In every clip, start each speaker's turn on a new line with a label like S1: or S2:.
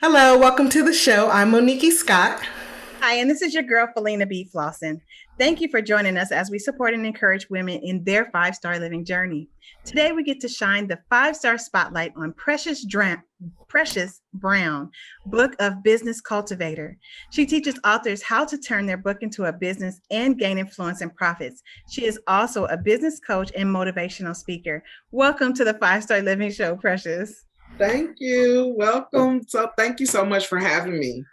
S1: Hello, welcome to the show. I'm Monickie Scott.
S2: Hi, and this is your girl, Felina B. Flossin. Thank you for joining us as we support and encourage women in their five-star living journey. Today, we get to shine the five-star spotlight on Precious Brown, book of Business Cultivator. She teaches authors how to turn their book into a business and gain influence and profits. She is also a business coach and motivational speaker. Welcome to the Five-Star Living Show, Precious.
S3: Thank you. Welcome. So thank you so much for having me.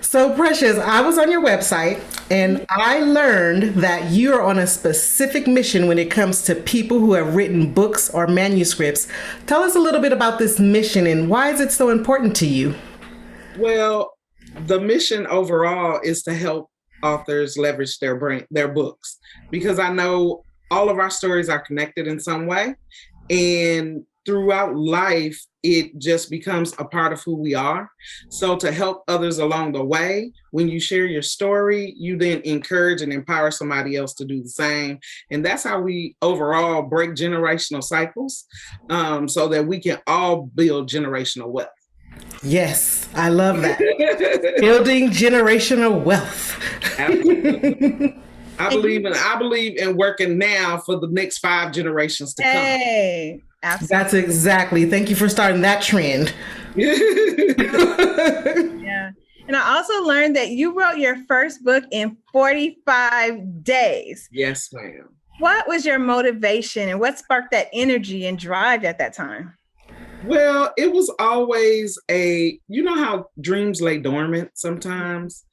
S1: So, Precious, I was on your website and I learned that you're on a specific mission when it comes to people who have written books or manuscripts. Tell us a little bit about this mission and why is it so important to you?
S3: Well, the mission overall is to help authors leverage their books, because I know all of our stories are connected in some way. And throughout life, it just becomes a part of who we are. So to help others along the way, when you share your story, you then encourage and empower somebody else to do the same. And that's how we overall break generational cycles, so that we can all build generational wealth.
S1: Yes, I love that. Building generational wealth.
S3: Absolutely. I believe in working now for the next 5 generations to come.
S2: Hey, absolutely.
S1: That's exactly. Thank you for starting that trend.
S2: Yeah. And I also learned that you wrote your first book in 45 days.
S3: Yes, ma'am.
S2: What was your motivation and what sparked that energy and drive at that time?
S3: Well, it was always you know how dreams lay dormant sometimes?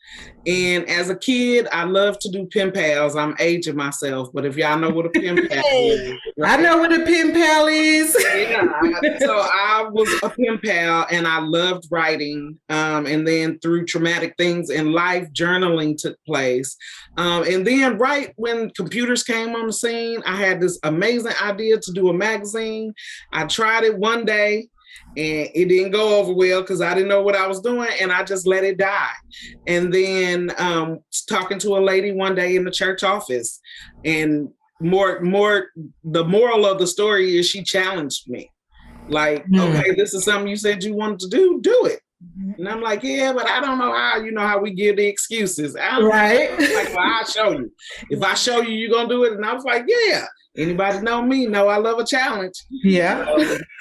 S3: And as a kid, I loved to do pen pals. I'm aging myself, but if y'all know what a pen pal is.
S1: Right? I know what a pen pal is.
S3: Yeah, so I was a pen pal and I loved writing. And then through traumatic things in life, journaling took place. And then right when computers came on the scene, I had this amazing idea to do a magazine. I tried it one day and it didn't go over well because I didn't know what I was doing and I just let it die. And then talking to a lady one day in the church office, and the moral of the story is she challenged me. Like, okay, this is something you said you wanted to do it. And I'm like, yeah, but I don't know how. You know how we give the excuses.
S1: Right.
S3: Like, well, I'll show you. If I show you, you're going to do it. And I was like, yeah. Anybody know me? Know I love a challenge.
S1: Yeah.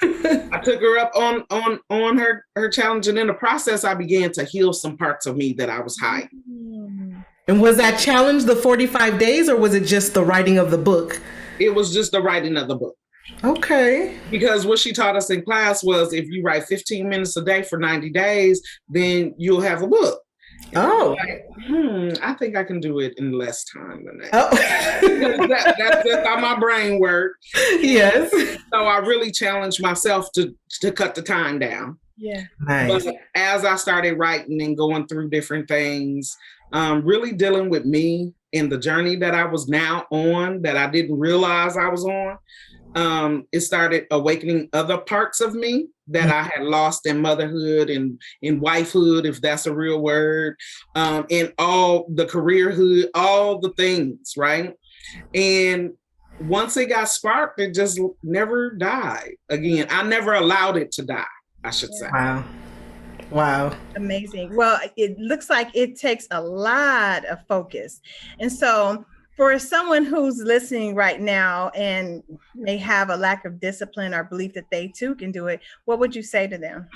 S3: I took her up on her challenge. And in the process, I began to heal some parts of me that I was hiding.
S1: And was that challenge the 45 days or was it just the writing of the book?
S3: It was just the writing of the book.
S1: Okay.
S3: Because what she taught us in class was if you write 15 minutes a day for 90 days, then you'll have a book.
S1: Oh.
S3: Like, I think I can do it in less time than that.
S1: Oh.
S3: That's just how my brain works.
S1: Yes.
S3: So I really challenged myself to cut the time down.
S2: Yeah.
S1: Nice.
S3: But as I started writing and going through different things, really dealing with me and the journey that I was now on that I didn't realize I was on, it started awakening other parts of me that I had lost in motherhood and in wifehood, if that's a real word, in all the careerhood, all the things, right? And once it got sparked, it just never died again. I never allowed it to die, I should say.
S1: Wow.
S2: Amazing. Well, it looks like it takes a lot of focus. And so for someone who's listening right now and may have a lack of discipline or belief that they too can do it, what would you say to them?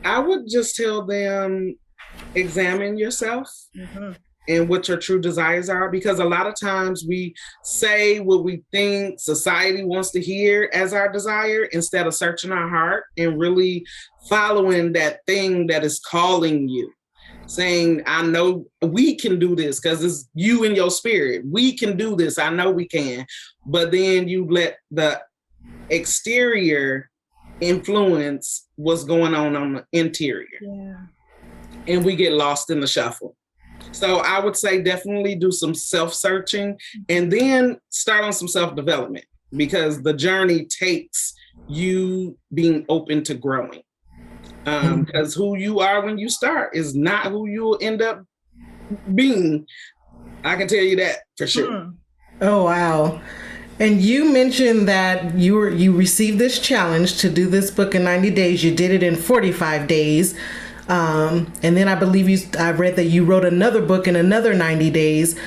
S3: I would just tell them, examine yourself and what your true desires are, because a lot of times we say what we think society wants to hear as our desire instead of searching our heart and really following that thing that is calling you. Saying, I know we can do this because it's you and your spirit. We can do this. I know we can. But then you let the exterior influence what's going on the interior.
S2: Yeah.
S3: And we get lost in the shuffle. So I would say definitely do some self-searching and then start on some self-development, because the journey takes you being open to growing. Because who you are when you start is not who you'll end up being. I can tell you that for sure.
S1: Oh, wow. And you mentioned that you received this challenge to do this book in 90 days. You did it in 45 days. And then I believe I read that you wrote another book in another 90 days.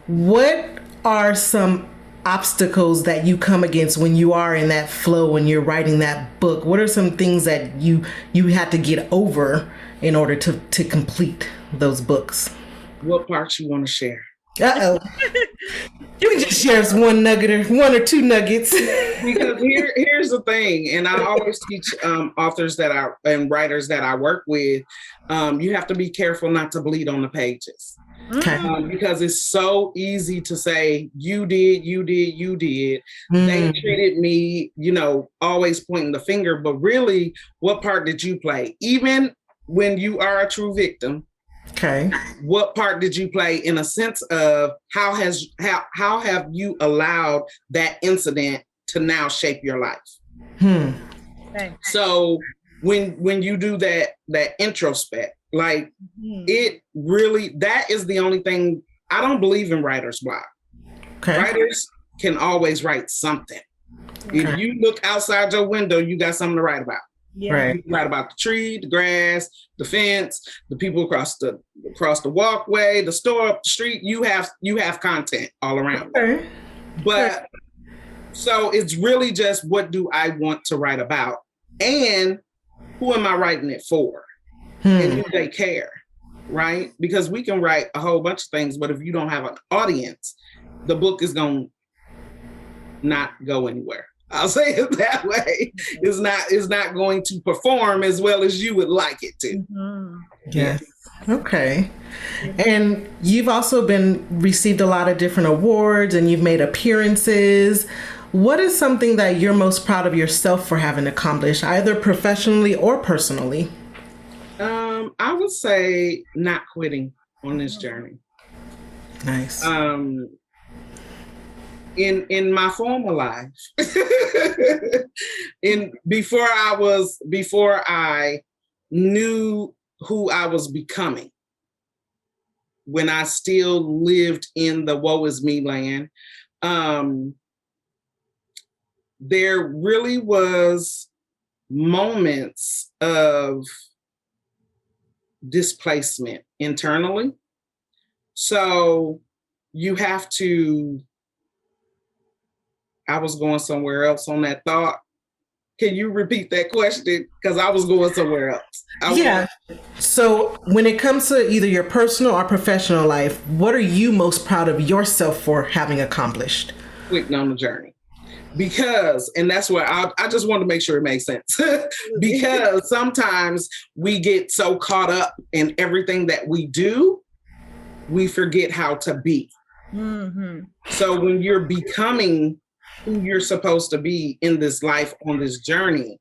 S1: What are some obstacles that you come against when you are in that flow, when you're writing that book? What are some things that you had to get over in order to complete those books?
S3: What parts you want to share?
S1: Uh-oh. You can just share us one or two nuggets.
S3: Because here's the thing, and I always teach authors and writers that I work with, you have to be careful not to bleed on the pages.
S1: Okay.
S3: Because it's so easy to say, you did. They treated me, always pointing the finger, but really, what part did you play? Even when you are a true victim,
S1: okay,
S3: what part did you play in a sense of how have you allowed that incident to now shape your life?
S2: Okay.
S3: So when you do that introspect, like it really, that is the only thing. I don't believe in writer's block. Okay. Writers can always write something. Okay. If you look outside your window, you got something to write about.
S2: Yeah.
S1: Right.
S3: You can write about the tree, the grass, the fence, the people across the walkway, the store up the street. You have content all around. Okay. But so it's really just, what do I want to write about? And who am I writing it for? And do they care? Right? Because we can write a whole bunch of things, but if you don't have an audience, the book is going to not go anywhere. I'll say it that way. It's not going to perform as well as you would like it to.
S1: Mm-hmm. Yes. Okay. And you've also received a lot of different awards, and you've made appearances. What is something that you're most proud of yourself for having accomplished, either professionally or personally?
S3: I would say not quitting on this journey.
S1: Nice.
S3: In my former life, before I knew who I was becoming, when I still lived in the woe is me land, there really was moments of displacement internally. So you have to, I was going somewhere else on that thought. Can you repeat that question? Because I was going somewhere else.
S1: So when it comes to either your personal or professional life, what are you most proud of yourself for having accomplished?
S3: Quitting on the journey. Because, and that's where I just want to make sure it makes sense. Because sometimes we get so caught up in everything that we do, we forget how to be. Mm-hmm. So when you're becoming who you're supposed to be in this life, on this journey,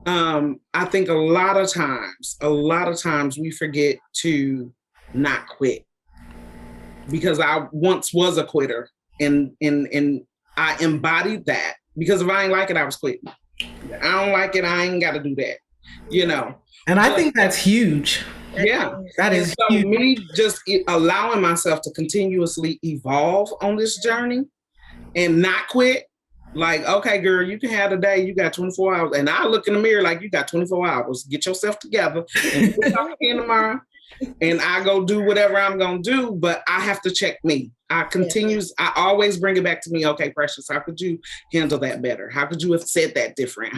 S3: I think a lot of times we forget to not quit. Because I once was a quitter, and I embodied that, because if I ain't like it, I was quitting. I don't like it, I ain't got to do that,
S1: And I think that's huge.
S3: Yeah.
S1: That is
S3: so huge. Me just allowing myself to continuously evolve on this journey and not quit. Like, okay, girl, you can have the day, you got 24 hours. And I look in the mirror like, you got 24 hours. Get yourself together. And we'll talk again tomorrow. And I go do whatever I'm going to do, but I have to check me. I always bring it back to me. Okay, Precious, how could you handle that better? How could you have said that different?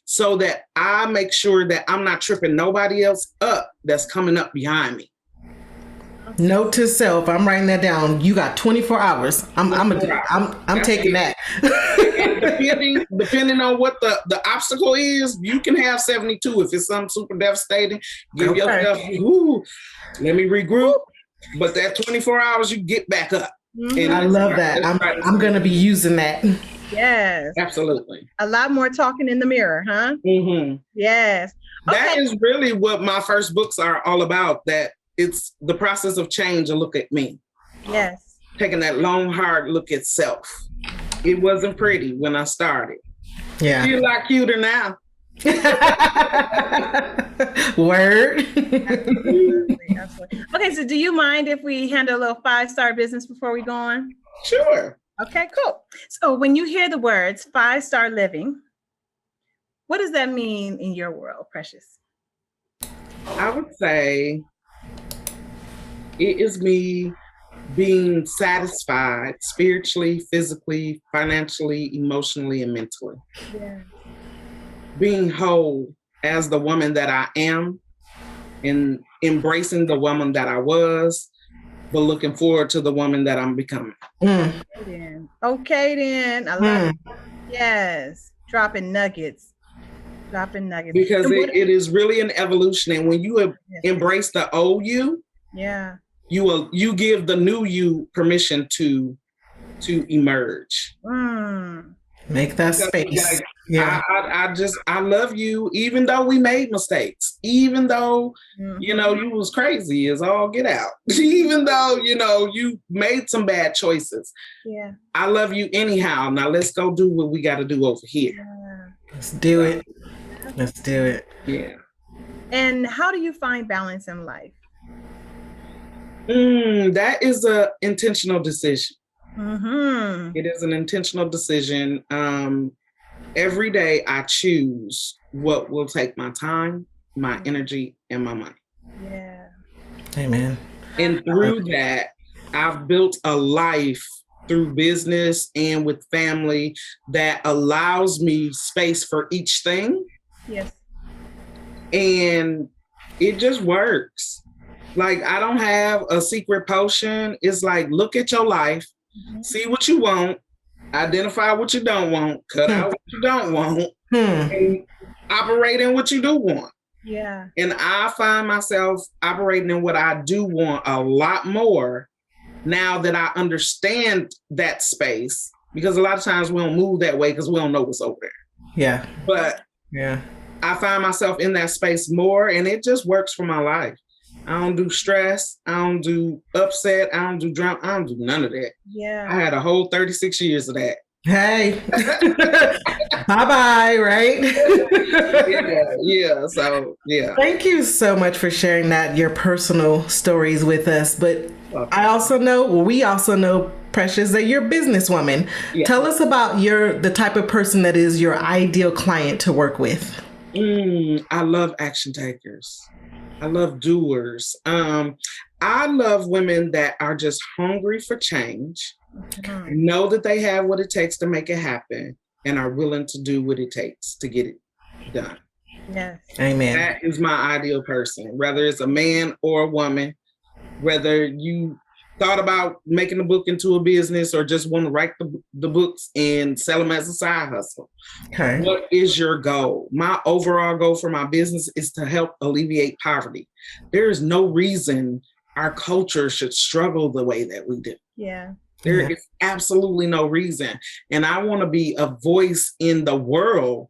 S3: So that I make sure that I'm not tripping nobody else up that's coming up behind me.
S1: Note to self, I'm writing that down. You got 24 hours. I'm taking that.
S3: Depending on what the obstacle is, you can have 72. If it's something super devastating, give yourself, let me regroup. But that 24 hours, you get back up.
S1: Mm-hmm. I love that. I'm going to be using that.
S2: Yes.
S3: Absolutely.
S2: A lot more talking in the mirror, huh?
S3: Mm-hmm.
S2: Yes.
S3: Okay. That is really what my first books are all about. That it's the process of change. A look at me.
S2: Yes.
S3: Taking that long, hard look at self. It wasn't pretty when I started.
S1: Yeah.
S3: You're a lot cuter now.
S1: Word.
S2: Absolutely. Okay, so do you mind if we handle a little 5-star business before we go on?
S3: Sure.
S2: Okay, cool. So when you hear the words 5-star living, what does that mean in your world, Precious?
S3: I would say it is me being satisfied spiritually, physically, financially, emotionally, and mentally.
S2: Yeah.
S3: Being whole as the woman that I am and embracing the woman that I was, but looking forward to the woman that I'm becoming.
S1: Mm.
S2: Okay, then. I love it. Yes. Dropping nuggets.
S3: Because it is really an evolution. And when you embrace the old you,
S2: yeah,
S3: you give the new you permission to emerge.
S1: Make that space.
S3: Like, yeah. I love you, even though we made mistakes, even though, you know, you was crazy as all get out, even though, you know, you made some bad choices.
S2: Yeah.
S3: I love you anyhow. Now let's go do what we got to do over here.
S2: Yeah.
S1: Let's do it. Let's do it.
S3: Yeah.
S2: And how do you find balance in life?
S3: That is an intentional decision. It is an intentional decision. Every day I choose what will take my time, my energy, and my money.
S2: Yeah.
S1: Amen.
S3: And through that, I've built a life through business and with family that allows me space for each thing.
S2: Yes.
S3: And it just works. Like, I don't have a secret potion. It's like, look at your life, see what you want, identify what you don't want, cut out what you don't want, and operate in what you do want.
S2: Yeah.
S3: And I find myself operating in what I do want a lot more now that I understand that space, because a lot of times we don't move that way because we don't know what's over there.
S1: Yeah.
S3: But
S1: yeah,
S3: I find myself in that space more, and it just works for my life. I don't do stress. I don't do upset. I don't do drama. I don't do none of that.
S2: Yeah.
S3: I had a whole 36 years of that.
S1: Hey. Bye-bye, right?
S3: yeah. So, yeah.
S1: Thank you so much for sharing your personal stories with us. But I also know, we also know, Precious, that you're a businesswoman. Yeah. Tell us about the type of person that is your ideal client to work with.
S3: I love action takers. I love doers. I love women that are just hungry for change, know that they have what it takes to make it happen, and are willing to do what it takes to get it done.
S2: Yes.
S1: Amen.
S3: That is my ideal person, whether it's a man or a woman, whether you thought about making the book into a business or just want to write the books and sell them as a side hustle. Okay. What is your goal? My overall goal for my business is to help alleviate poverty. There is no reason our culture should struggle the way that we do.
S2: Yeah.
S3: There is absolutely no reason. And I want to be a voice in the world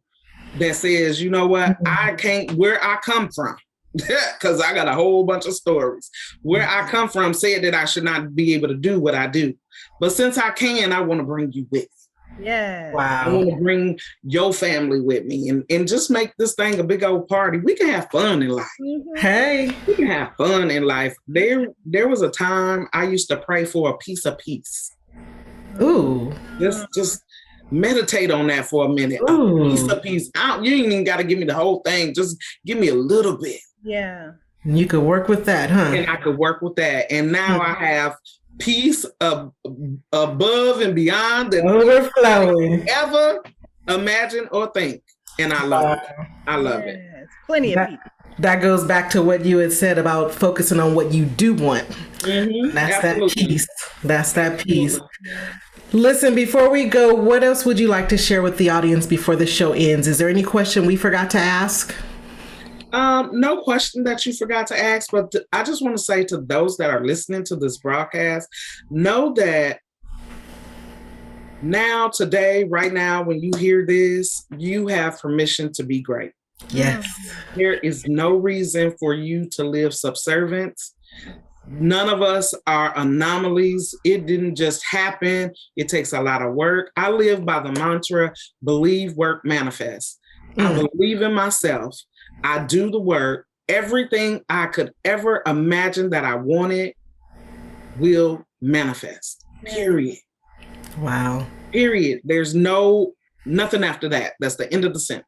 S3: that says, you know what, I can't, where I come from, because I got a whole bunch of stories. Where I come from said that I should not be able to do what I do. But since I can, I want to bring you with me.
S2: Yeah.
S3: Wow. I want to bring your family with me and just make this thing a big old party. We can have fun in life.
S1: Hey.
S3: We can have fun in life. There was a time I used to pray for a piece of peace.
S1: Ooh.
S3: Just meditate on that for a minute. A piece of peace. You ain't even got to give me the whole thing. Just give me a little bit.
S2: Yeah.
S1: You could work with that, huh?
S3: And I could work with that. And now I have peace above and beyond that
S1: overflowing
S3: ever imagine or think. And I love it. I love it.
S2: Plenty of peace.
S1: That goes back to what you had said about focusing on what you do want. That's Absolutely. That peace. That's that peace. Listen, before we go, what else would you like to share with the audience before the show ends? Is there any question we forgot to ask?
S3: No question that you forgot to ask, but I just want to say to those that are listening to this broadcast, know that now, today, right now, when you hear this, you have permission to be great.
S1: Yes.
S3: There is no reason for you to live subservient. None of us are anomalies. It didn't just happen. It takes a lot of work. I live by the mantra, believe, work, manifest. I believe in myself. I do the work. Everything I could ever imagine that I wanted will manifest. Period.
S1: Wow.
S3: Period. There's nothing after that. That's the end of the sentence.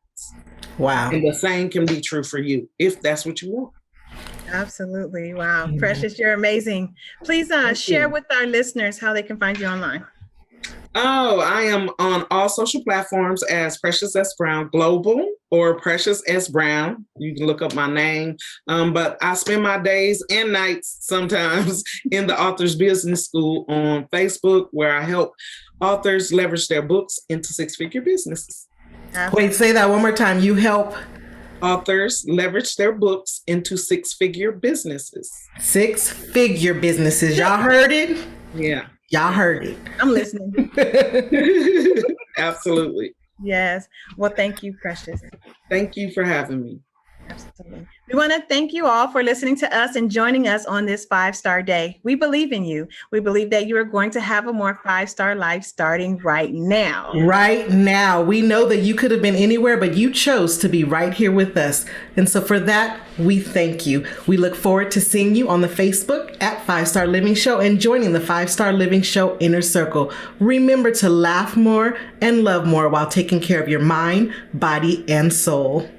S1: Wow.
S3: And the same can be true for you if that's what you want.
S2: Absolutely. Wow. Precious, you're amazing. Please share with our listeners how they can find you online.
S3: Oh, I am on all social platforms as Precious S. Brown Global or Precious S. Brown. You can look up my name. But I spend my days and nights sometimes in the Authors Business School on Facebook, where I help authors leverage their books into six-figure businesses.
S1: Wait, say that one more time. You help
S3: authors leverage their books into six-figure businesses.
S1: Six-figure businesses. Y'all heard it?
S3: Yeah.
S1: Y'all heard it.
S2: I'm listening.
S3: Absolutely.
S2: Yes. Well, thank you, Precious.
S3: Thank you for having me.
S2: Absolutely. We want to thank you all for listening to us and joining us on this 5-star day. We believe in you. We believe that you are going to have a more 5-star life starting right now.
S1: Right now. We know that you could have been anywhere, but you chose to be right here with us. And so for that, we thank you. We look forward to seeing you on the Facebook at 5-Star Living Show and joining the 5-Star Living Show Inner Circle. Remember to laugh more and love more while taking care of your mind, body, and soul.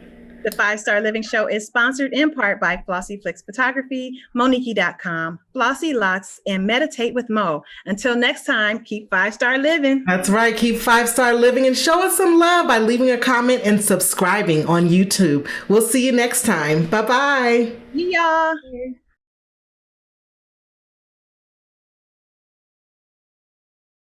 S2: The 5-Star Living Show is sponsored in part by Flossie Flicks Photography, Monickie.com, Flossie Locks, and Meditate with Mo. Until next time, keep 5-star living.
S1: That's right. Keep 5-star living and show us some love by leaving a comment and subscribing on YouTube. We'll see you next time. Bye-bye.
S2: See y'all.